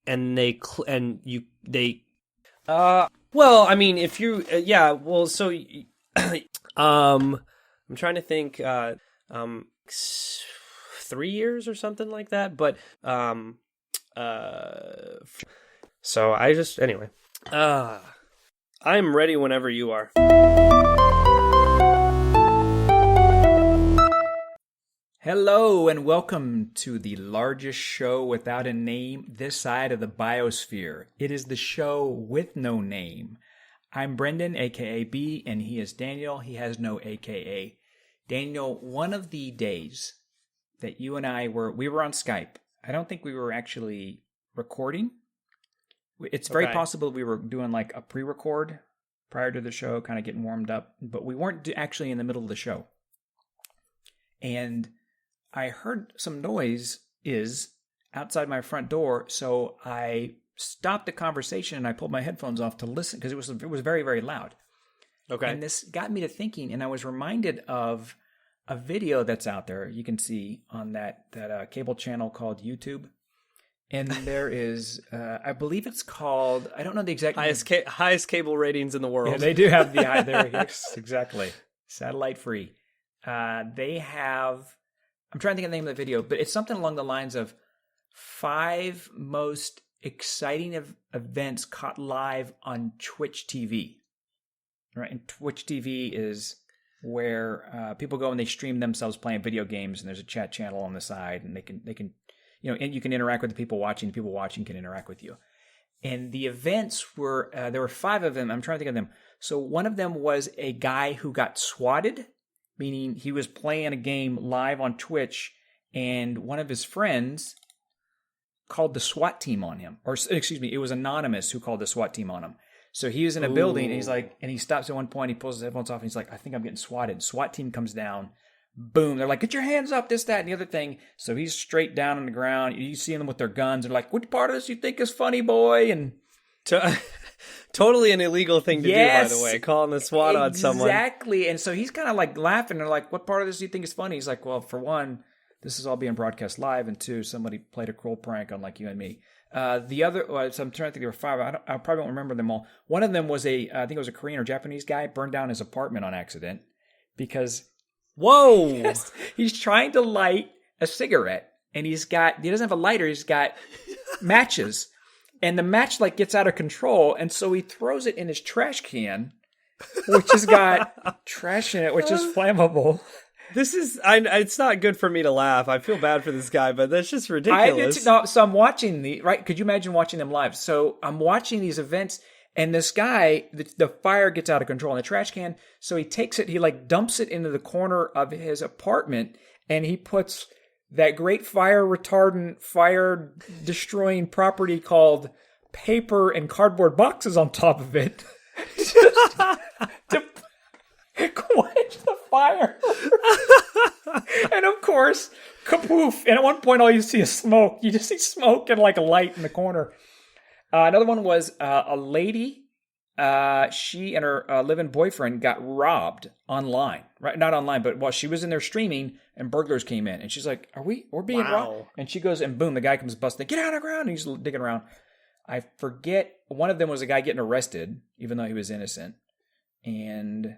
and well, I mean, if you yeah, well, so I'm trying to think 3 years or something like that, but so I just anyway. I'm ready whenever you are. Hello and welcome to the largest show without a name this side of the biosphere. It is the show with no name. I'm Brendan, aka B, and he is Daniel. He has no aka. Daniel, one of the days that you and I were on Skype. I don't think we were actually recording. It's very possible we were doing like a pre-record prior to the show, kind of getting warmed up, but we weren't actually in the middle of the show. And I heard some noise outside my front door, so I stopped the conversation and I pulled my headphones off to listen because it was very, very loud. Okay. And this got me to thinking, and I was reminded of a video that's out there you can see on that cable channel called YouTube. And there is, I believe it's called, I don't know the exact highest cable ratings in the world. Yeah, they do have the there. Yes, exactly. Satellite free. They have, I'm trying to think of the name of the video, but it's something along the lines of 5 most exciting events caught live on Twitch TV. Right, and Twitch TV is where people go and they stream themselves playing video games, and there's a chat channel on the side, and they can, and you can interact with the people watching. The people watching can interact with you. And the events were there were 5 of them. I'm trying to think of them. So one of them was a guy who got swatted, meaning he was playing a game live on Twitch, and one of his friends called the SWAT team on him. Or, excuse me, it was Anonymous who called the SWAT team on him. So he was in a building, and he's like, and he stops at one point, he pulls his headphones off, and he's like, I think I'm getting swatted. SWAT team comes down. Boom. They're like, get your hands up, this, that, and the other thing. So he's straight down on the ground. You see them with their guns. They're like, which part of this you think is funny, boy? And totally an illegal thing to do, by the way, calling the SWAT on someone. Exactly. And so he's kind of like laughing. They're like, what part of this do you think is funny? He's like, well, for one, this is all being broadcast live. And 2, somebody played a cruel prank on like you and me. The other, so I'm trying to think, there were 5. I probably won't remember them all. One of them was I think it was a Korean or Japanese guy, burned down his apartment on accident because... Whoa! Yes, he's trying to light a cigarette, and he doesn't have a lighter, he's got matches, and the match like gets out of control, and so he throws it in his trash can, which has got trash in it, which is flammable. This is, it's not good for me to laugh. I feel bad for this guy, but that's just ridiculous. So I'm watching right? Could you imagine watching them live? So I'm watching these events, and this guy, the fire gets out of control in the trash can. So he takes it, he like dumps it into the corner of his apartment, and he puts that great fire retardant, fire destroying property called paper and cardboard boxes on top of it just to quench the fire. And of course, kapoof. And at one point, all you see is smoke. You just see smoke and like a light in the corner. Another one was a lady. She and her live-in boyfriend got robbed online. Right, not online, but while she was in there streaming, and burglars came in, and she's like, we're being robbed?" And she goes, and boom, the guy comes busting. Get out of the ground! And he's digging around. I forget. One of them was a guy getting arrested, even though he was innocent. And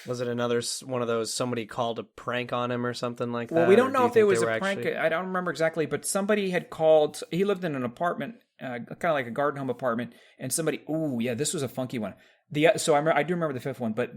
was it another one of those? Somebody called a prank on him or something like that. Well, we don't know if it was a prank. I don't remember exactly, but somebody had called. He lived in an apartment. Kind of like a garden home apartment, and somebody, this was a funky one. So I do remember the 5th one, but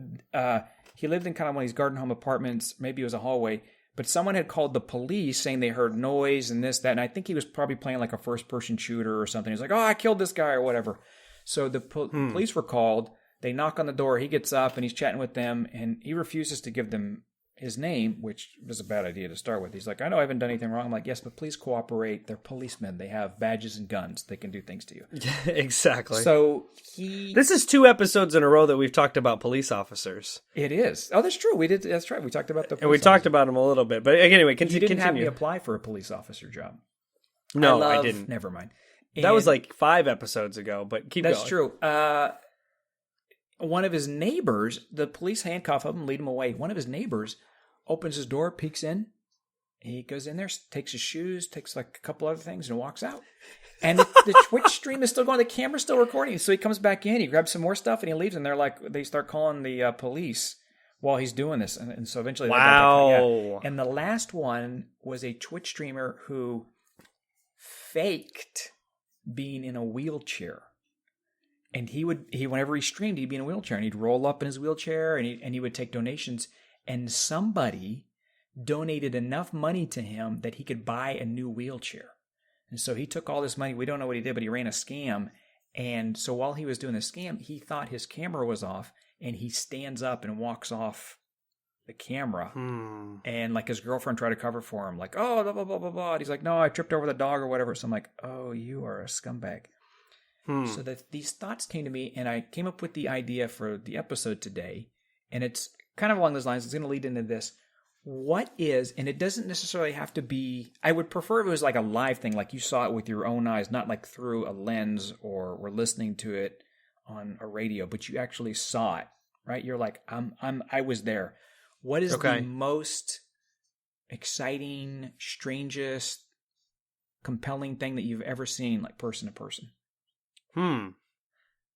he lived in kind of one of these garden home apartments. Maybe it was a hallway, but someone had called the police saying they heard noise and this, that, and I think he was probably playing like a first-person shooter or something. He's like, I killed this guy or whatever. So the police were called. They knock on the door. He gets up and he's chatting with them, and he refuses to give them his name, which was a bad idea to start with. He's like, I know I haven't done anything wrong. I'm like, yes, but please cooperate. They're policemen. They have badges and guns. They can do things to you. Exactly. So This is 2 episodes in a row that we've talked about police officers. It is. Oh, that's true. We did. That's right. We talked about the police And we talked about them a little bit. But anyway, continue. You didn't have me apply for a police officer job. No, I didn't. Never mind. That was like 5 episodes ago, but keep going. That's true. One of his neighbors, the police handcuff him and lead him away. One of his neighbors opens his door, peeks in. He goes in there, takes his shoes, takes like a couple other things, and walks out. And the Twitch stream is still going. The camera's still recording. So he comes back in, he grabs some more stuff, and he leaves. And they start calling the police while he's doing this. And so eventually, wow. And the last one was a Twitch streamer who faked being in a wheelchair. And whenever he streamed, he'd be in a wheelchair, and he'd roll up in his wheelchair, and he would take donations. And somebody donated enough money to him that he could buy a new wheelchair. And so he took all this money. We don't know what he did, but he ran a scam. And so while he was doing the scam, he thought his camera was off, and he stands up and walks off the camera. And like his girlfriend tried to cover for him, like, oh, blah, blah, blah, blah, blah. And he's like, no, I tripped over the dog or whatever. So I'm like, oh, you are a scumbag. So these thoughts came to me, and I came up with the idea for the episode today. And it's kind of along those lines. It's going to lead into this. What is, and it doesn't necessarily have to be, I would prefer if it was like a live thing, like you saw it with your own eyes, not like through a lens or were listening to it on a radio, but you actually saw it, right? You're like, I was there. What is the most exciting, strangest, compelling thing that you've ever seen, like person to person?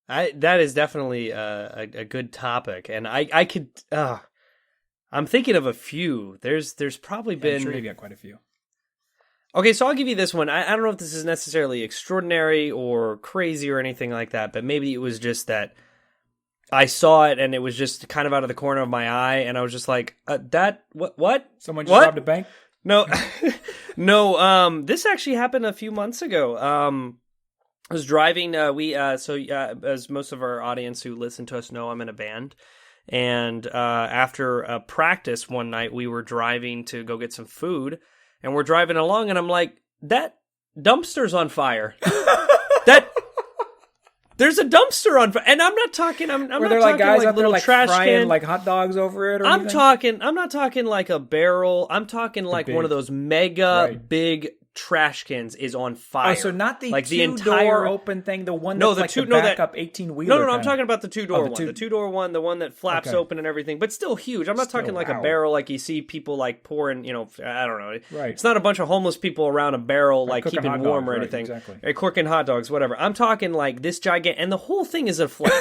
That is definitely a good topic, and I could. I'm thinking of a few. There's probably been. I'm sure you've got quite a few. Okay, so I'll give you this one. I don't know if this is necessarily extraordinary or crazy or anything like that, but maybe it was just that I saw it and it was just kind of out of the corner of my eye, and I was just like, what? Someone just robbed a bank? No, no. This actually happened a few months ago. I was driving. As most of our audience who listen to us know, I'm in a band. And after a practice one night, we were driving to go get some food. And we're driving along, and I'm like, that dumpster's on fire. There's a dumpster on fire. And I'm not talking, I'm not talking like guys like out there little like trash frying can. like hot dogs over it or I'm anything? not talking like a barrel. I'm talking like one of those mega big trash cans is on fire. Oh, so not the like two-door open thing, the one that's like the backup 18-wheeler. No, I'm talking about the two-door one. The two-door one, the one that flaps open and everything, but still huge. I'm not talking like a barrel like you see people like pouring, I don't know. Right. It's not a bunch of homeless people around a barrel like keeping warm or anything. Exactly. Cooking hot dogs, whatever. I'm talking like this gigantic, and the whole thing is a flame.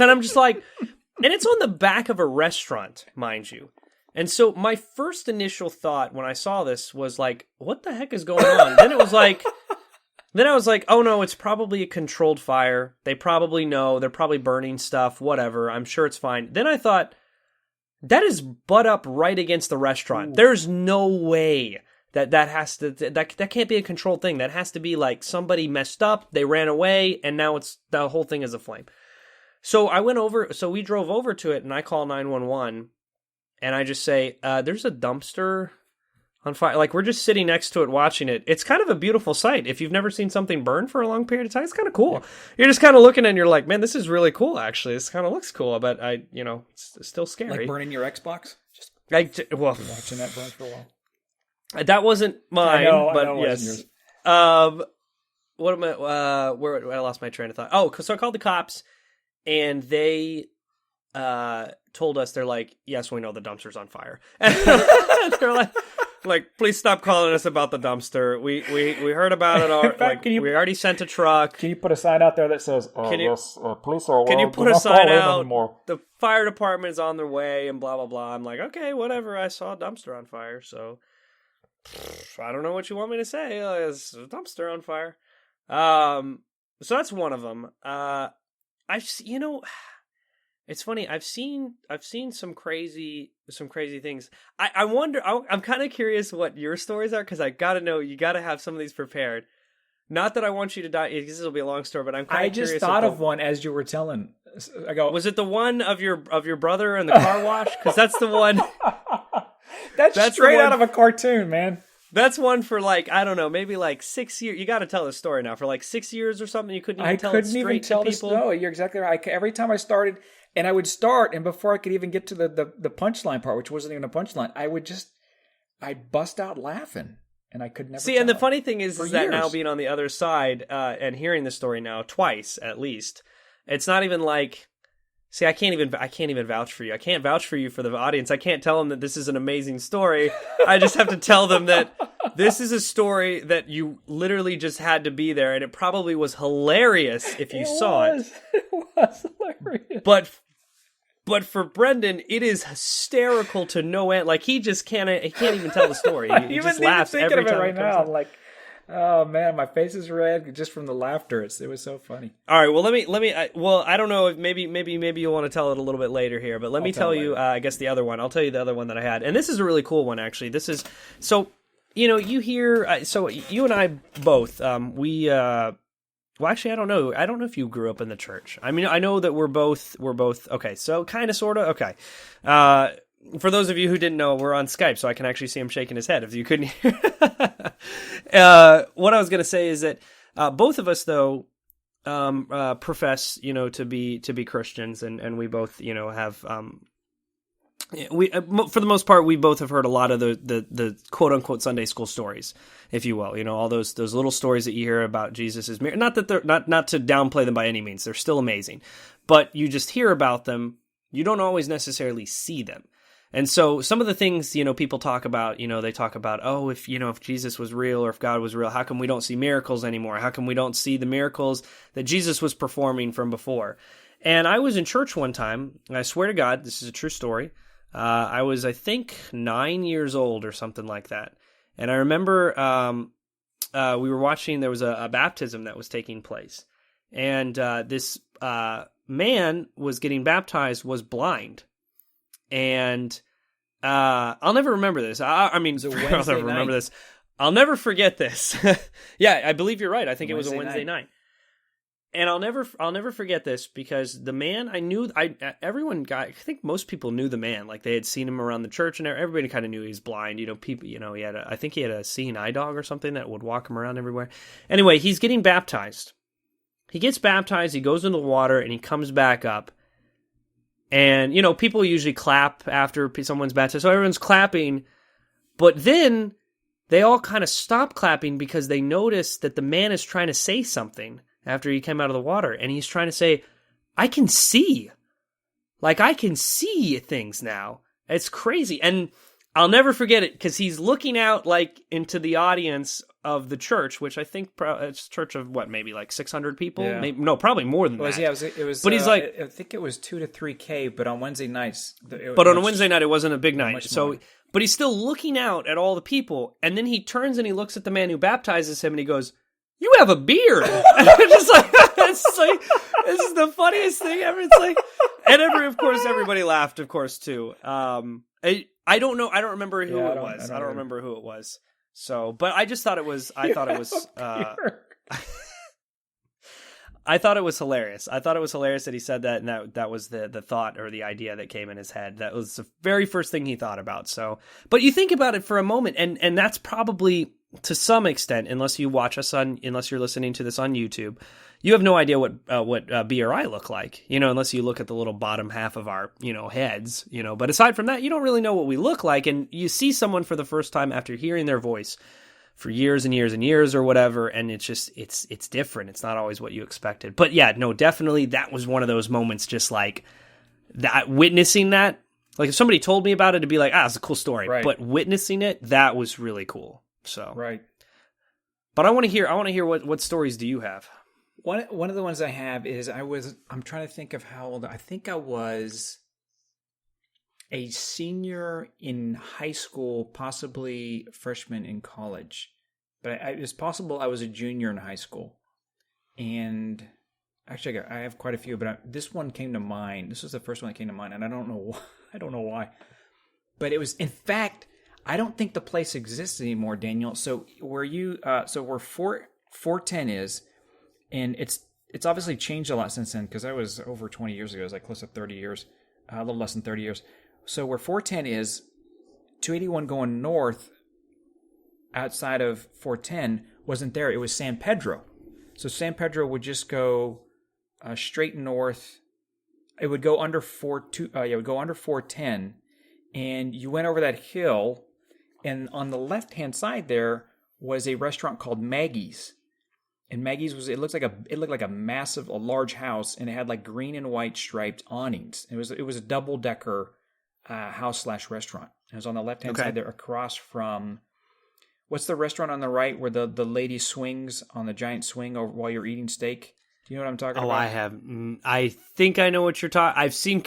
And I'm just like, and it's on the back of a restaurant, mind you. And so my first initial thought when I saw this was like, what the heck is going on? Then I was like, oh no, it's probably a controlled fire. They probably know. They're probably burning stuff, whatever. I'm sure it's fine. Then I thought, that is butt up right against the restaurant. Ooh. There's no way that has to, that can't be a controlled thing. That has to be like somebody messed up, they ran away, and now the whole thing is aflame. So we drove over to it, and I call 911. And I just say, there's a dumpster on fire. Like, we're just sitting next to it watching it. It's kind of a beautiful sight. If you've never seen something burn for a long period of time, it's kind of cool. Yeah. You're just kind of looking and you're like, man, this is really cool, actually. This kind of looks cool, but it's still scary. Like burning your Xbox? Just watching that burn for a while. That wasn't mine, but I know yes. What am I, where I lost my train of thought. Oh, so I called the cops, and they told us, they're like, yes, we know the dumpster's on fire. And they're like, please stop calling us about the dumpster. We heard about it. We already sent a truck. Can you put a sign out there that says, police are can you put a sign out? The fire department is on their way and blah, blah, blah. I'm like, okay, whatever. I saw a dumpster on fire. So I don't know what you want me to say. There's a dumpster on fire. So that's one of them. It's funny. I've seen some crazy things. I wonder. I'm kind of curious what your stories are, because I gotta know. You gotta have some of these prepared. Not that I want you to die, because this will be a long story. But I'm kind of curious. I just thought of one as you were telling. I go. Was it the one of your brother in the car wash? Because that's the one. that's straight out of a cartoon, man. That's one for like, I don't know, maybe like 6 years. You got to tell the story now. For like 6 years or something, you couldn't even tell it straight to people. No, you're exactly right. Every time I started, and I would start, and before I could even get to the punchline part, which wasn't even a punchline, I'd bust out laughing, and I could never see. And the funny thing is that now being on the other side and hearing the story now twice at least, it's not even like See, I can't even vouch for you. I can't vouch for you for the audience. I can't tell them that this is an amazing story. I just have to tell them that this is a story that you literally just had to be there, and it probably was hilarious if you saw it. It was hilarious. But for Brendan, it is hysterical to no end. Like he can't even tell the story. He just laughs every time. Right now, I'm like, oh man, my face is red just from the laughter. It was so funny. All right, well let me. I don't know if maybe you'll want to tell it a little bit later here, but let me tell you. I guess the other one. I'll tell you the other one that I had, and this is a really cool one actually. This is so. You hear. So you and I both. Well, actually, I don't know. I don't know if you grew up in the church. I mean, I know that we're both okay. So kind of, sort of, okay. For those of you who didn't know, we're on Skype, so I can actually see him shaking his head. If you couldn't hear, what I was going to say is that both of us, though, profess, to be Christians, and we both, have. We for the most part, we both have heard a lot of the quote unquote Sunday school stories, if you will. All those little stories that you hear about Jesus' miracles. Not that they're not to downplay them by any means. They're still amazing, but you just hear about them. You don't always necessarily see them. And so some of the things, people talk about, they talk about, oh, if Jesus was real or if God was real, how come we don't see miracles anymore? How come we don't see the miracles that Jesus was performing from before? And I was in church one time, and I swear to God, this is a true story. I was, I think, 9 years old or something like that. And I remember we were watching, there was a baptism that was taking place. And this man was getting baptized, was blind. And I'll never remember this. I mean, I'll never remember this. I'll never forget this. Yeah, I believe you're right. I think it was a Wednesday night. And I'll never forget this because the man I think most people knew the man. Like they had seen him around the church and everybody kind of knew he was blind. People, I think he had a seeing eye dog or something that would walk him around everywhere. Anyway, he's getting baptized. He gets baptized, he goes into the water and he comes back up. And, people usually clap after someone's baptized. So everyone's clapping, but then they all kind of stop clapping because they notice that the man is trying to say something after he came out of the water, and he's trying to say, I can see. Like, I can see things now. It's crazy. And I'll never forget it, because he's looking out, like, into the audience of the church, which I think it's a church of, maybe, like, 600 people? Yeah. Maybe, no, probably more than that. Yeah, it was. But he's like... I think it was 2 to 3K, but on Wednesday nights... But on a Wednesday night, it wasn't a big night. So, but he's still looking out at all the people, and then he turns and he looks at the man who baptizes him, and he goes... You have a beard. Just like, it's like, this is the funniest thing ever. It's like, and of course, everybody laughed, of course, too. I don't know. I don't remember who it was. I don't remember who it was. So, but I just thought it was, I thought it was hilarious. I thought it was hilarious that he said that, and that was the thought or the idea that came in his head. That was the very first thing he thought about. So, but you think about it for a moment, and that's probably, to some extent, unless you watch us unless you're listening to this on YouTube, you have no idea what B or I look like, unless you look at the little bottom half of our, heads, but aside from that, you don't really know what we look like. And you see someone for the first time after hearing their voice for years and years and years or whatever. And it's just, it's different. It's not always what you expected, but yeah, no, definitely. That was one of those moments, just like that, witnessing that, like if somebody told me about it, to be like, it's a cool story, right. But witnessing it, that was really cool. So, right. But I want to hear what stories do you have? One of the ones I have is I'm trying to think of how old. I think I was a senior in high school, possibly freshman in college. But it's possible I was a junior in high school. And actually, I have quite a few, but this one came to mind. This was the first one that came to mind, and I don't know why. But it was, in fact, I don't think the place exists anymore, Daniel. So where 410 is, and it's obviously changed a lot since then, because that was over 20 years ago. It was like close to 30 years, a little less than 30 years. So where 410 is, 281 going north outside of 410 wasn't there. It was San Pedro. So San Pedro would just go straight north. It would go under 410, and you went over that hill. And on the left-hand side there was a restaurant called Maggie's. And Maggie's it looked like a large house, and it had like green and white striped awnings. It was a double decker house / restaurant. It was on the left hand side there, across from what's the restaurant on the right where the lady swings on the giant swing while you're eating steak. Do you know what I'm talking about? I think I know what you're talking. I've seen.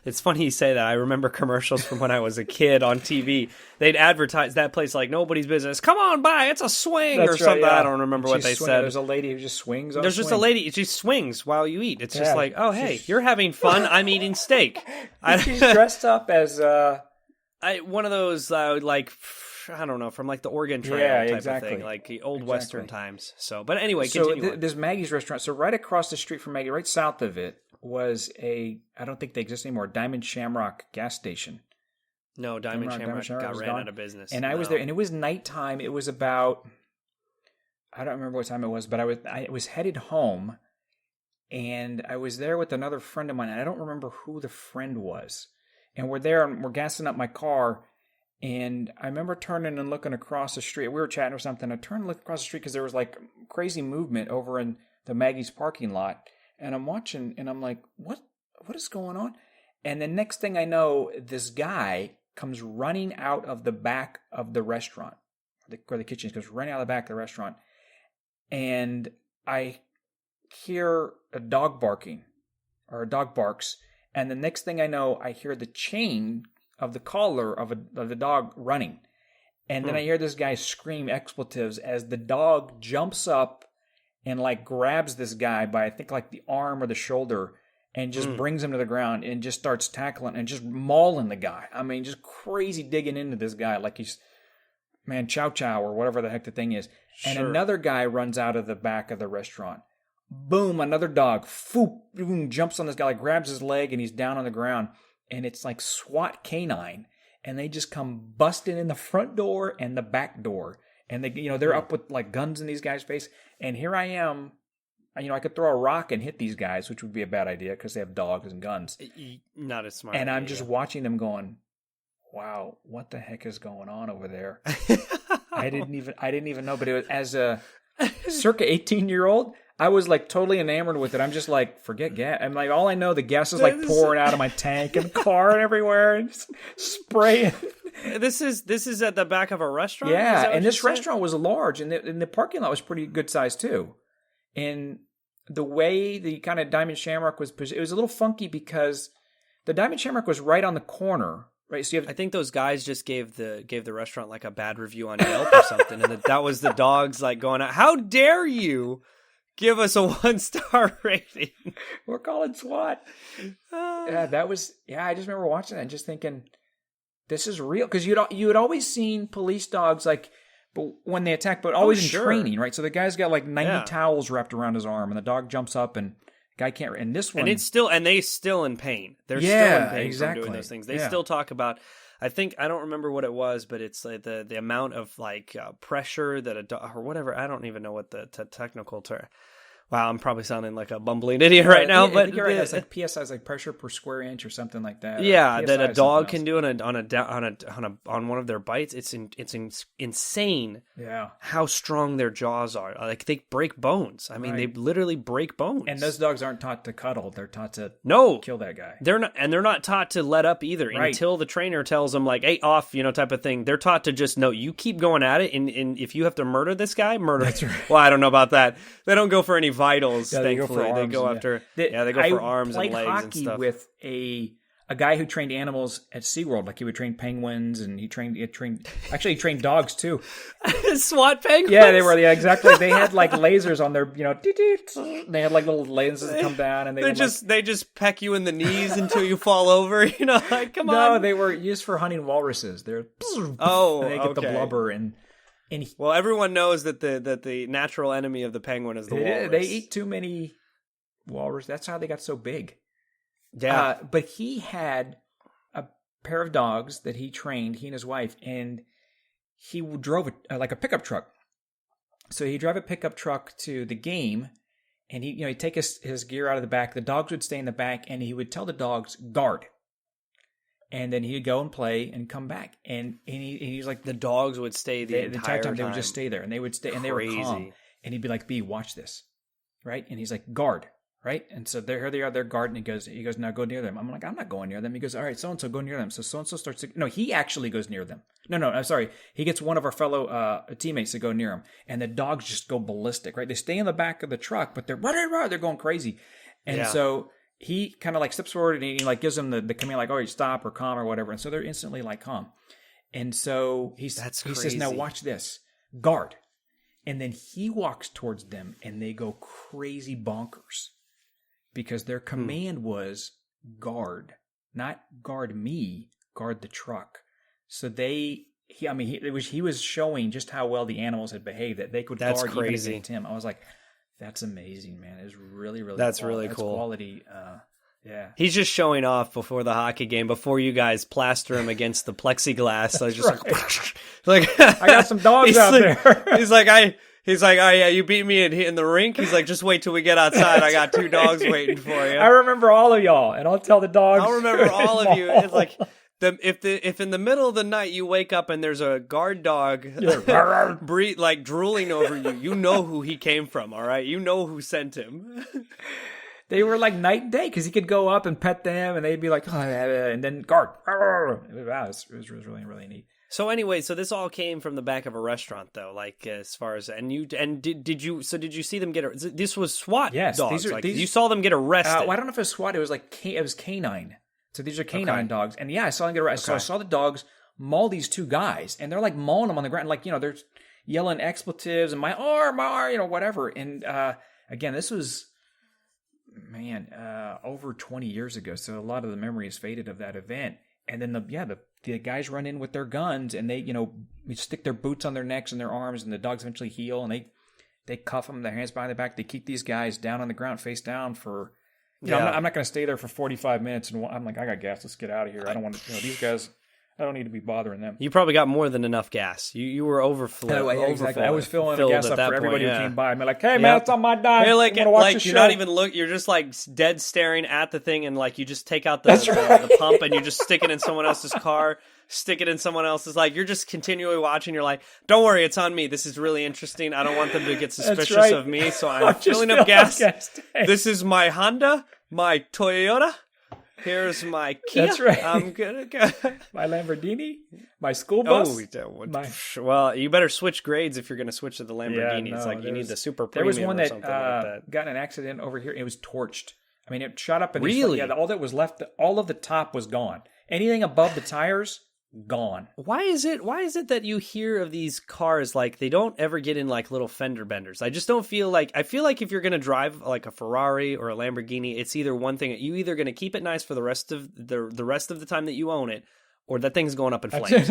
It's funny you say that. I remember commercials from when I was a kid on TV. They'd advertise that place like nobody's business. Come on by, it's a swing or something. Yeah. I don't remember what they said. There's a lady who just swings. There's just a lady. She swings while you eat. It's just like, oh hey, you're having fun. I'm eating steak. She's dressed up as one of those like. I don't know, from like the Oregon Trail type of thing, like the old Western times. So, but anyway, continue. So there's Maggie's restaurant. So right across the street from Maggie, right south of it, was I don't think they exist anymore, Diamond Shamrock gas station. No, Diamond Shamrock got ran out of business. And I was there, and it was nighttime. It was about, I don't remember what time it was, but I was headed home, and I was there with another friend of mine, and I don't remember who the friend was. And we're there, and we're gassing up my car. And I remember turning and looking across the street. We were chatting or something. I turned and looked across the street because there was like crazy movement over in the Maggie's parking lot. And I'm watching and I'm like, what is going on? And the next thing I know, this guy comes running out of the back of the restaurant, where the kitchen is, comes running out of the back of the restaurant. And I hear a dog barking, or a dog barks. And the next thing I know, I hear the chain of the collar of the dog running. And then I hear this guy scream expletives as the dog jumps up and like grabs this guy by, I think, like the arm or the shoulder, and just brings him to the ground and just starts tackling and just mauling the guy. I mean, just crazy digging into this guy like he's, chow chow or whatever the heck the thing is. And another guy runs out of the back of the restaurant. Boom, another dog, boom, jumps on this guy, like grabs his leg, and he's down on the ground. And it's like SWAT canine, and they just come busting in the front door and the back door, and they're up with like guns in these guys' face. And here I am, I could throw a rock and hit these guys, which would be a bad idea because they have dogs and guns. Not as smart. And I'm just watching them going, "Wow, what the heck is going on over there?" I didn't even know, but it was, as a circa 18-year-old. I was like totally enamored with it. I'm just like, forget gas. I'm like, all I know, the gas is like pouring out of my tank and the car and everywhere, and just spraying. This is at the back of a restaurant? Yeah, and this restaurant was large, and the parking lot was pretty good size too. And the way the kind of Diamond Shamrock was, it was a little funky because the Diamond Shamrock was right on the corner. Right, so I think those guys just gave the restaurant like a bad review on Yelp or something, and that was the dogs like going out. How dare you give us a 1-star rating? We're calling SWAT. I just remember watching that and just thinking, this is real, because you had always seen police dogs like, but when they attack, but always in training, right? So the guy's got like 90 towels wrapped around his arm, and the dog jumps up and. Guy can't, and this one, and they still in pain. They're still in pain from doing those things. They still talk about. I don't remember what it was, but it's like the amount of like pressure that a dog or whatever. I don't even know what the technical term. Wow, I'm probably sounding like a bumbling idiot right now, but you're right. It's like PSI is like pressure per square inch or something like that. Yeah, that a dog can do on one of their bites. It's insane. Yeah, how strong their jaws are. Like they break bones. I mean, they literally break bones. And those dogs aren't taught to cuddle. They're taught to kill that guy. They're not taught to let up either until the trainer tells them like, "Hey, off," type of thing. They're taught to just no. You keep going at it, and if you have to murder this guy, murder. That's right. Well, I don't know about that. They don't go for any vitals, thankfully. They go after they go for arms and legs and stuff. I played hockey with a guy who trained animals at SeaWorld. Like he would train penguins, and he trained dogs too. SWAT penguins? Yeah, they were. Yeah, exactly. They had like lasers on their, they had like little lenses that come down, and they just peck you in the knees until you fall over. Like come on. No, they were used for hunting walruses. They're and they get the blubber and well, everyone knows that the natural enemy of the penguin is the walrus. They eat too many walrus. That's how they got so big. Yeah. But he had a pair of dogs that he trained, he and his wife, and he drove like a pickup truck. So he'd drive a pickup truck to the game, and he'd take his gear out of the back. The dogs would stay in the back, and he would tell the dogs, guard. And then he'd go and play and come back, and he's like, the dogs would stay the entire time. They would just stay there, and they would stay, and they were calm. and he'd be like, B, watch this, right? And he's like, guard, right? And so here they are, they're guarding. He goes, now go near them. I'm like, I'm not going near them. He goes, all right, so-and-so, go near them. So so-and-so starts to, no, he actually goes near them. No, I'm sorry. He gets one of our fellow teammates to go near him. And the dogs just go ballistic, right? They stay in the back of the truck, but they're going crazy. And so he kind of like steps forward and he like gives them the command like, oh, you stop or calm or whatever. And so they're instantly like calm. And so he says, now watch this. Guard. And then he walks towards them and they go crazy bonkers because their command was guard, not guard me, guard the truck. So he was showing just how well the animals had behaved, that they could guard even against him. I was like, that's amazing, man. It's really, really That's cool. really That's cool. Quality. Yeah. He's just showing off before the hockey game, before you guys plaster him against the plexiglass. So just like I got some dogs out there. He's like, oh yeah, you beat me in the rink. He's like, just wait till we get outside. I got 2 dogs waiting for you. I rember all of y'all, and I'll tell the dogs. I'll remember all of you. It's like if in the middle of the night you wake up and there's a guard dog like drooling over you, you know who he came from. All right, you know who sent him. They were like night and day because he could go up and pet them, and they'd be like, oh, and then guard. Wow, it was really, really neat. So anyway, this all came from the back of a restaurant, though. Like as far as did you see them get? This was SWAT dogs. These, you saw them get arrested. Well, I don't know if it was SWAT. It was it was canine. So these are canine dogs, and I saw them get arrested. Okay. So I saw the dogs maul these 2 guys, and they're like mauling them on the ground, like they're yelling expletives and my arm, whatever. And again, this was over 20 years ago, so a lot of the memory is faded of that event. And then the guys run in with their guns, and they we stick their boots on their necks and their arms, and the dogs eventually heal, and they cuff them, their hands behind their back. They keep these guys down on the ground, face down for. I'm not going to stay there for 45 minutes, and I'm like, I got gas. Let's get out of here. I don't want to. These guys. I don't need to be bothering them. You probably got more than enough gas. You were overflowing. Exactly. I was filling the gas up for everybody who came by. I'm like, hey man, it's on my dime. You're like you're not even you're just like dead staring at the thing, and like you just take out the pump and you just stick it in someone else's car. Stick it in someone else's. Like you're just continually watching. You're like, don't worry, it's on me. This is really interesting. I don't want them to get suspicious of me, so I'm filling up gas. This is my Honda, my Toyota. Here's my Kia. That's right. I'm gonna go. My Lamborghini, my school bus. Well, you better switch grades if you're going to switch to the Lamborghini. It's like you need the super premium. There was one or something like that got in an accident over here. It was torched. I mean, it shot up. And really? All that was left, all of the top was gone. Anything above the tires, gone. Why is it that you hear of these cars like they don't ever get in like little fender benders? I just don't feel like. I feel like if you're going to drive like a Ferrari or a Lamborghini, it's either one thing. You either going to keep it nice for the rest of the time that you own it, or that thing's going up in flames.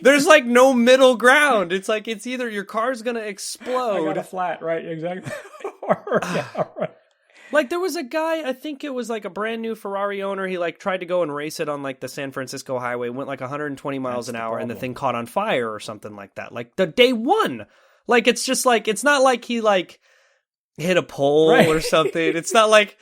There's like no middle ground. It's like it's either your car's going to explode. I got a flat, right? Exactly. Right. Like there was a guy, I think it was like a brand new Ferrari owner. He like tried to go and race it on like the San Francisco highway, went like 120 miles an hour, and the thing caught on fire or something like that. Like the day one, like it's just like it's not like he like hit a pole or something. It's not like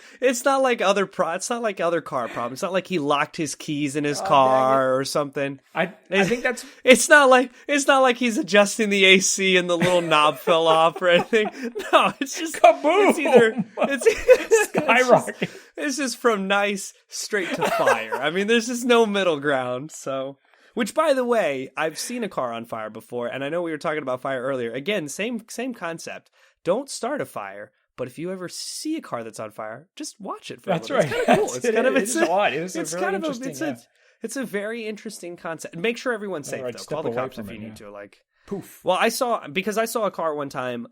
other car problems. It's not like he locked his keys in his car or something. I think that's it's not like he's adjusting the AC and the little knob fell off or anything. No, it's just kaboom. It's skyrocket. It's just from nice straight to fire. I mean, there's just no middle ground. So, which by the way, I've seen a car on fire before, and I know we were talking about fire earlier. Again, same concept. Don't start a fire, but if you ever see a car that's on fire, just watch it for a little. That's right. It's kind of cool. It's a very interesting concept. Make sure everyone's safe, though. Call the cops if you need to. Like, poof. Well, I saw a car one time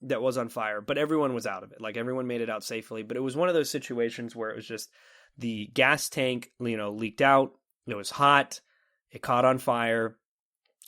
that was on fire, but everyone was out of it. Like, everyone made it out safely. But it was one of those situations where it was just the gas tank, leaked out. It was hot. It caught on fire.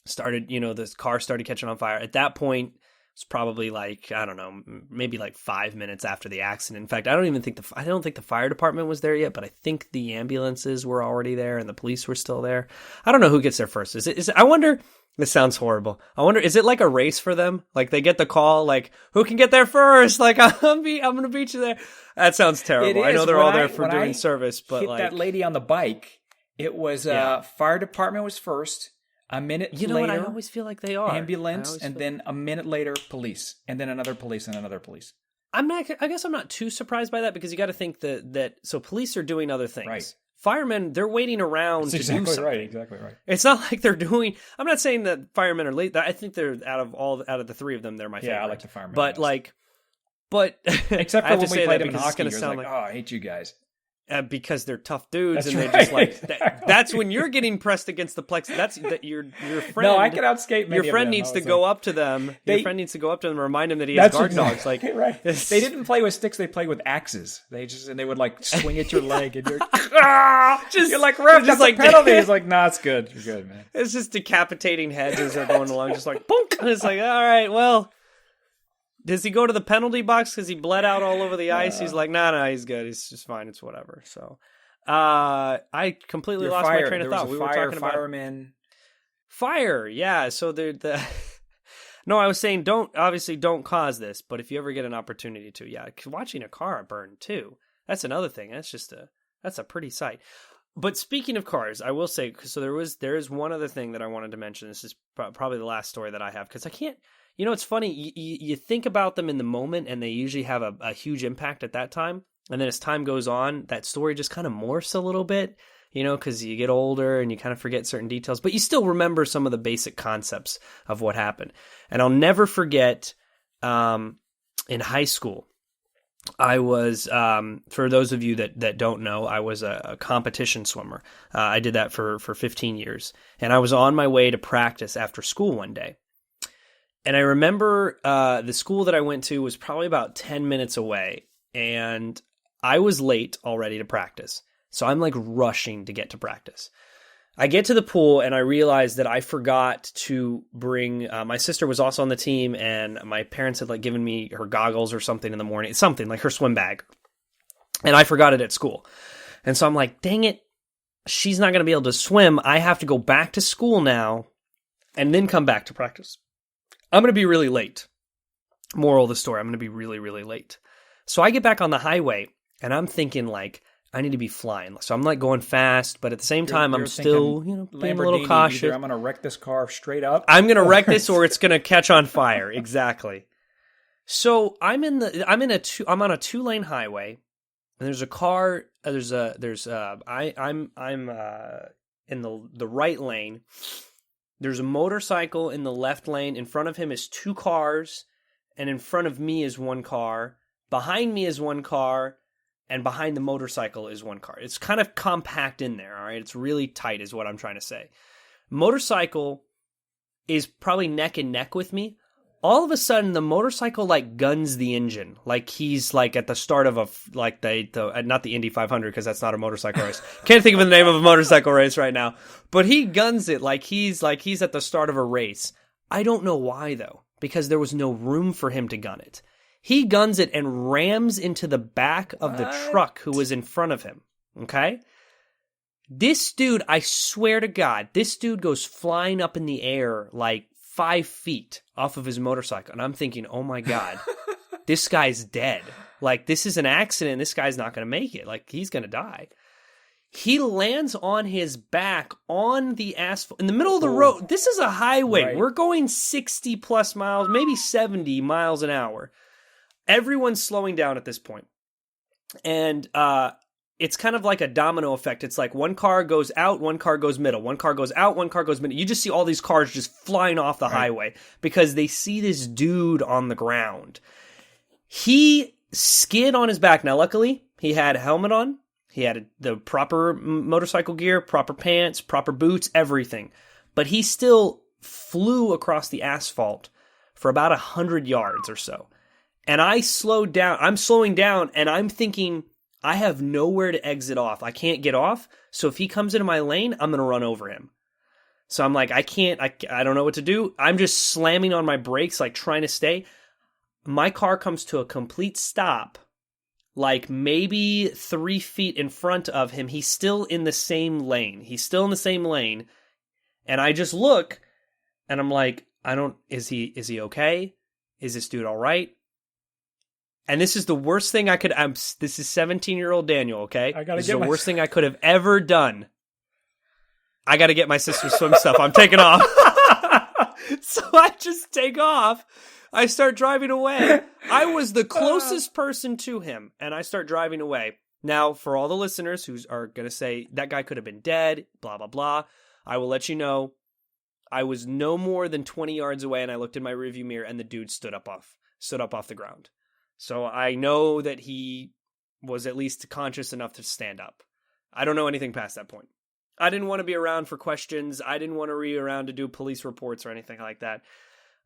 This car started catching on fire. At that point, it's probably like, I don't know, maybe like 5 minutes after the accident. In fact, I don't think the fire department was there yet, but I think the ambulances were already there and the police were still there. I don't know who gets there first. Is it, I wonder, this sounds horrible. I wonder, is it like a race for them? Like they get the call, like, who can get there first? Like, I'm going to beat you there. That sounds terrible. I know they're all there for doing service, but hit that lady on the bike, it was, fire department was first. A minute You know later, what? I always feel like they are. ambulance, and then a minute later, police, and then another police and another police. I guess I'm not too surprised by that because you got to think that so police are doing other things. Right. Firemen, they're waiting around to do something. Exactly right. It's not like they're doing. I'm not saying that firemen are late. I think they're out of the three of them, they're my favorite. Yeah, I like the firemen. But best. but except for when we played them in hockey, it's it was like, oh, I hate you guys. Because they're tough dudes, That's and right. they just like that's when you're getting pressed against the plexus. That's that your friend. No, I can outskate many your friend of them. needs to go up to them. Your friend needs to go up to them and remind him that he has That's guard exactly dogs. Like right. They didn't play with sticks; they played with axes. They would like swing at your leg, and you're you're like, ref, that's like a penalty. He's like, nah, it's good. You're good, man. It's just decapitating heads as they're going along, just like boom. And it's like, all right, well. Does he go to the penalty box because he bled out all over the ice? He's like, no, he's good. He's just fine. It's whatever. So, I completely lost my train of thought. We were talking about firemen. Fire, yeah. So the no, I was saying don't cause this, but if you ever get an opportunity to, yeah, watching a car burn too. That's another thing. That's a pretty sight. But speaking of cars, I will say, so there is one other thing that I wanted to mention. This is probably the last story that I have because I can't. You know, it's funny. You think about them in the moment, and they usually have a huge impact at that time. And then as time goes on, that story just kind of morphs a little bit, you know, because you get older and you kind of forget certain details. But you still remember some of the basic concepts of what happened. And I'll never forget in high school, I was, for those of you that don't know, I was a competition swimmer. I did that for 15 years. And I was on my way to practice after school one day. And I remember the school that I went to was probably about 10 minutes away, and I was late already to practice. So I'm like rushing to get to practice. I get to the pool, and I realize that I forgot to bring, my sister was also on the team, and my parents had like given me her goggles or something in the morning, something like her swim bag. And I forgot it at school. And so I'm like, dang it, she's not going to be able to swim. I have to go back to school now and then come back to practice. I'm going to be really late. Moral of the story, I'm going to be really, really late. So I get back on the highway, and I'm thinking, like, I need to be flying. So I'm, like, going fast, but at the same time, I'm still, being a little cautious. Either I'm going to wreck this car straight up. I'm going to wreck this, or it's going to catch on fire. Exactly. So I'm on a 2-lane highway, and there's a car. I'm in the right lane. There's a motorcycle in the left lane. In front of him is 2 cars, and in front of me is 1 car. Behind me is 1 car, and behind the motorcycle is 1 car. It's kind of compact in there, all right? It's really tight is what I'm trying to say. Motorcycle is probably neck and neck with me. All of a sudden, the motorcycle, like, guns the engine. Like, he's, like, at the start of not the Indy 500, because that's not a motorcycle race. Can't think of the name of a motorcycle race right now. But he guns it like he's at the start of a race. I don't know why, though, because there was no room for him to gun it. He guns it and rams into the back of the truck who was in front of him, okay? This dude, I swear to God, this dude goes flying up in the air, like, 5 feet off of his motorcycle. And I'm thinking, oh my God, this guy's dead. Like, this is an accident. This guy's not going to make it. Like, he's going to die. He lands on his back on the asphalt in the middle of the road. This is a highway. Right. We're going 60 plus miles, maybe 70 miles an hour. Everyone's slowing down at this point. And, it's kind of like a domino effect. It's like 1 car goes out, 1 car goes middle, 1 car goes out, 1 car goes middle. You just see all these cars just flying off the highway because they see this dude on the ground. He skid on his back. Now, luckily, he had a helmet on. He had the proper motorcycle gear, proper pants, proper boots, everything. But he still flew across the asphalt for about 100 yards or so. And I slowed down. I'm slowing down, and I'm thinking, I have nowhere to exit off. I can't get off. So if he comes into my lane, I'm going to run over him. So I'm like, I don't know what to do. I'm just slamming on my brakes, like trying to stay. My car comes to a complete stop, like maybe 3 feet in front of him. He's still in the same lane. And I just look, and I'm like, is he okay? Is this dude all right? And this is the worst thing I could. This is 17-year-old Daniel. Okay, this is the worst thing I could have ever done. I got to get my sister's swim stuff. I'm taking off. So I just take off. I start driving away. I was the closest person to him, and I start driving away. Now, for all the listeners who are going to say, that guy could have been dead, blah, blah, blah, I will let you know, I was no more than 20 yards away, and I looked in my rearview mirror, and the dude stood up off the ground. So I know that he was at least conscious enough to stand up. I don't know anything past that point. I didn't want to be around for questions. I didn't want to be around to do police reports or anything like that.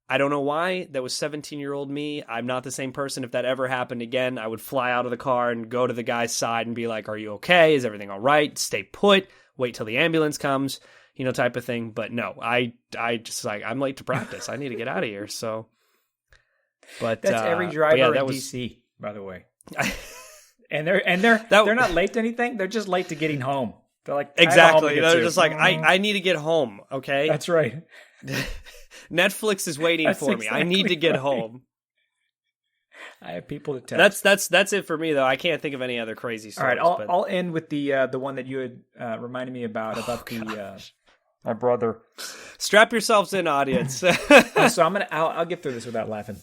I don't know why. That was 17-year-old me. I'm not the same person. If that ever happened again, I would fly out of the car and go to the guy's side and be like, are you okay? Is everything all right? Stay put. Wait till the ambulance comes, type of thing. But no, I just like, I'm late to practice. I need to get out of here. So, but that's every driver in DC, by the way. and they're not late to anything. They're just late to getting home. They're like, exactly. They're just like, I need to get home. Okay. That's right. Netflix is waiting for me. I need to get home. I have people to text. That's it for me though. I can't think of any other crazy stories. All right, I'll end with the one that you had reminded me about my brother. Strap yourselves in, audience. So I'll get through this without laughing.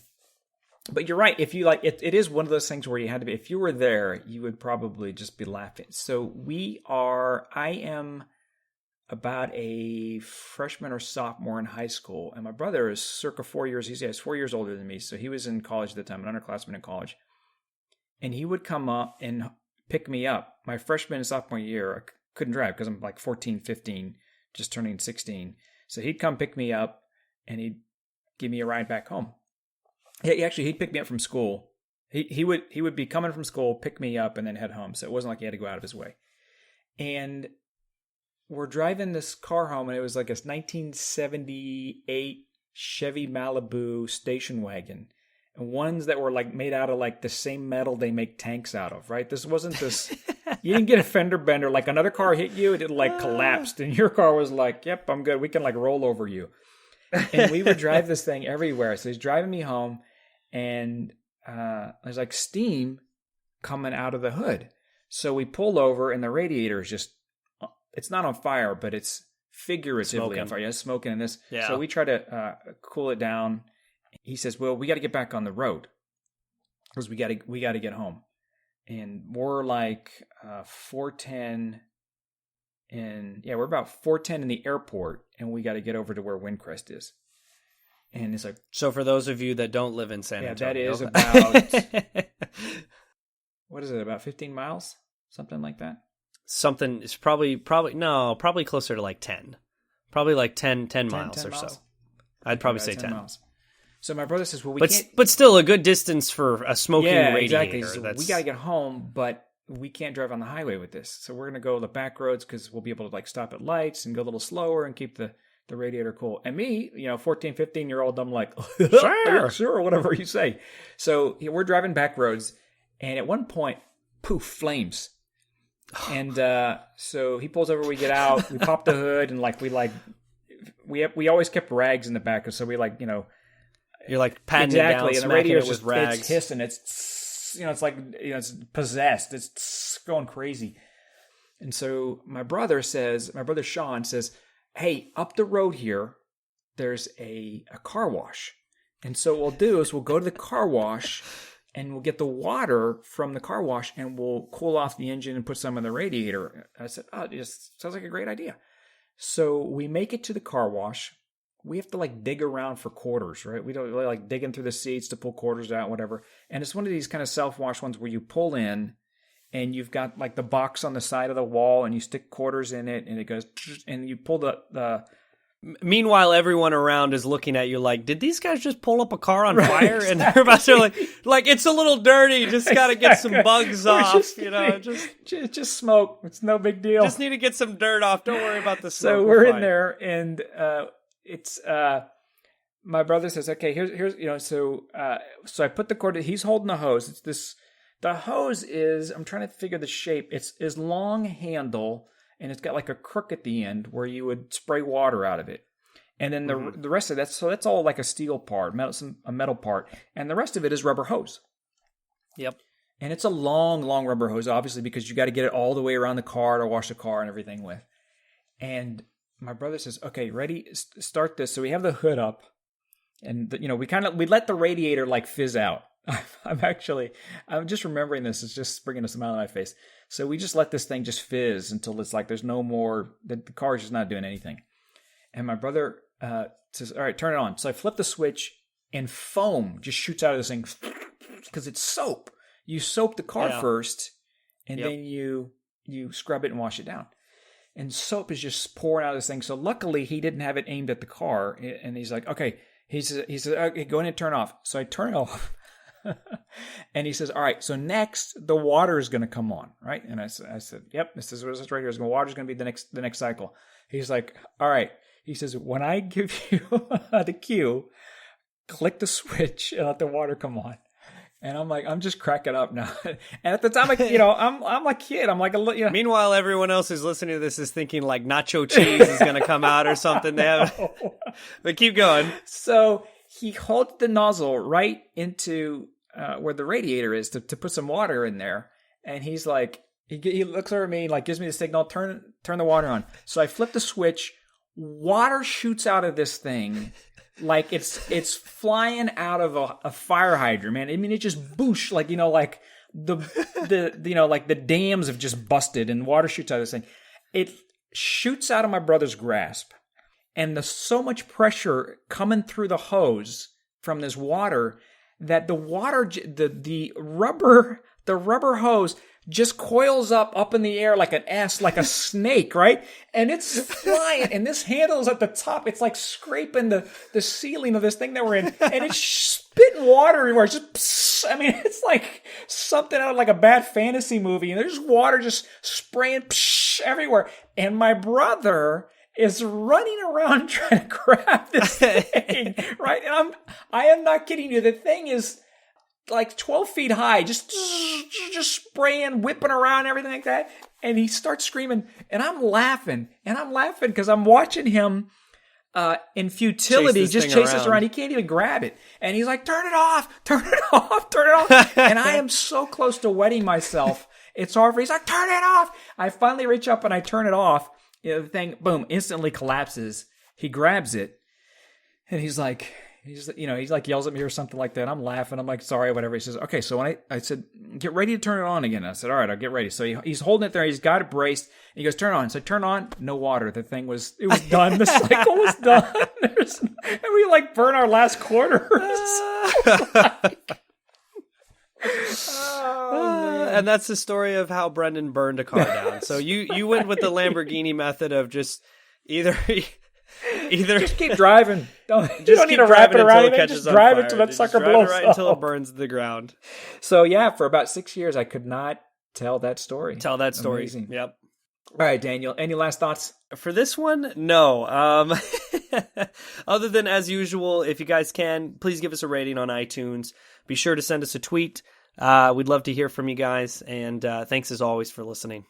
But you're right. If you it is one of those things where you had to be. If you were there, you would probably just be laughing. So I am about a freshman or sophomore in high school, and my brother is circa 4 years. He's 4 years older than me, so he was in college at the time, an underclassman in college. And he would come up and pick me up. My freshman and sophomore year, I couldn't drive because I'm like 14, 15, just turning 16. So he'd come pick me up, and he'd give me a ride back home. He'd pick me up from school. He would be coming from school, pick me up, and then head home. So it wasn't like he had to go out of his way. And we're driving this car home, and it was like a 1978 Chevy Malibu station wagon, and ones that were like made out of like the same metal they make tanks out of, right? This wasn't this. You didn't get a fender bender. Like another car hit you, it like collapsed, and your car was like, "Yep, I'm good. We can like roll over you." And we would drive this thing everywhere. So he's driving me home, and there's like steam coming out of the hood. So we pull over, and the radiator is just. It's not on fire, but it's figuratively on fire. Yeah, smoking in this. Yeah. So we try to cool it down. He says, well, we got to get back on the road because we got to get home. And we're like 410 we're about 410 in the airport, and we got to get over to where Windcrest is. And it's like, so for those of you that don't live in San Antonio. That is about, what is it? About 15 miles? Something like that. Something is probably closer to like 10. Probably like 10 miles or so. I'd probably say 10 miles. So my brother says, well, but still a good distance for a smoking radiator. Exactly. So we got to get home, but we can't drive on the highway with this. So we're going to go the back roads because we'll be able to like stop at lights and go a little slower and keep the radiator cool. And me, 14, 15-year-old, I'm like, sure, whatever you say. So we're driving back roads, and at one point, poof, flames. And so he pulls over, we get out, we pop the hood, and we always kept rags in the back, so we you're like patting it down, and the radio's with rags. It's hissing, it's like it's possessed, it's going crazy. And so my brother Sean says, hey, up the road here, there's a car wash. And so what we'll do is we'll go to the car wash, and we'll get the water from the car wash, and we'll cool off the engine and put some in the radiator. I said, oh, it just sounds like a great idea. So we make it to the car wash. We have to like dig around for quarters, right? We don't really like digging through the seats to pull quarters out, whatever. And it's one of these kind of self-wash ones where you pull in, and you've got like the box on the side of the wall, and you stick quarters in it, and it goes, and you pull the Meanwhile, everyone around is looking at you like, did these guys just pull up a car on fire? And they're about to like, it's a little dirty. Just got to get some bugs off, just smoke. It's no big deal. Just need to get some dirt off. Don't worry about the smoke. So we're in there, and it's my brother says, okay, here's so I put the cord. He's holding the hose. It's this. The hose is, I'm trying to figure the shape. It's long handle, and it's got like a crook at the end where you would spray water out of it. And then the rest of that, so that's all like a steel part, a metal part. And the rest of it is rubber hose. Yep. And it's a long, long rubber hose, obviously, because you got to get it all the way around the car to wash the car and everything with. And my brother says, "Okay, ready? Start this." So we have the hood up, and we let the radiator like fizz out. I'm just remembering this. It's just bringing a smile on my face. So we just let this thing just fizz until it's like there's no more. The car's just not doing anything. And my brother says, "All right, turn it on." So I flip the switch, and foam just shoots out of this thing because it's soap. You soap the car first, and then you scrub it and wash it down. And soap is just pouring out of this thing. So luckily, he didn't have it aimed at the car. And he's like, "Okay." He says, "Okay, go in and turn it off." So I turn it off. And he says, "All right, so next the water is going to come on, right?" And I said, "Yep, this is right here. Water's going to be the next cycle." He's like, "All right." He says, "When I give you the cue, click the switch and let the water come on." And I'm like, I'm just cracking up now. And at the time, I'm a kid. I'm like, Meanwhile, everyone else who's listening to this is thinking like nacho cheese is going to come out or something. But keep going. So he holds the nozzle right into where the radiator is to put some water in there. And he's like, he looks over at me, like gives me the signal, turn the water on. So I flip the switch. Water shoots out of this thing. Like it's flying out of a fire hydrant, man. I mean, it just boosh, like the dams have just busted and water shoots out of this thing. It shoots out of my brother's grasp, and there's so much pressure coming through the hose from this water that the rubber hose just coils up in the air like an S, like a snake, right? And it's flying, and this handle is at the top. It's like scraping the ceiling of this thing that we're in, and it's spitting water everywhere. It's just, pss, I mean, it's like something out of like a bad fantasy movie, and there's water just spraying everywhere. And my brother is running around trying to grab this thing, right? And I am not kidding you. The thing is like 12 feet high, just spraying, whipping around, everything like that. And he starts screaming, and I'm laughing because I'm watching him in futility just chase us around. He can't even grab it. And he's like, turn it off. And I am so close to wetting myself. It's hard for, he's like, turn it off. I finally reach up and I turn it off. The thing, boom, instantly collapses. He grabs it, and he's like, yells at me or something like that. I'm laughing. I'm like, sorry, whatever. He says, okay. So when I said, get ready to turn it on again. I said, all right, I'll get ready. So he's holding it there. He's got it braced. And he goes, turn it on. So I turn on, no water. The thing was done. The cycle was done. And we like burn our last quarters. And that's the story of how Brendan burned a car down. So you went with the Lamborghini method of just either just keep driving. You don't need to wrap it around anything. Just drive it till that sucker blows right up. Until it burns to the ground. So yeah, for about 6 years, I could not tell that story. Amazing. Yep. All right, Daniel. Any last thoughts for this one? No. Other than as usual, if you guys can, please give us a rating on iTunes. Be sure to send us a tweet. We'd love to hear from you guys, and thanks as always for listening.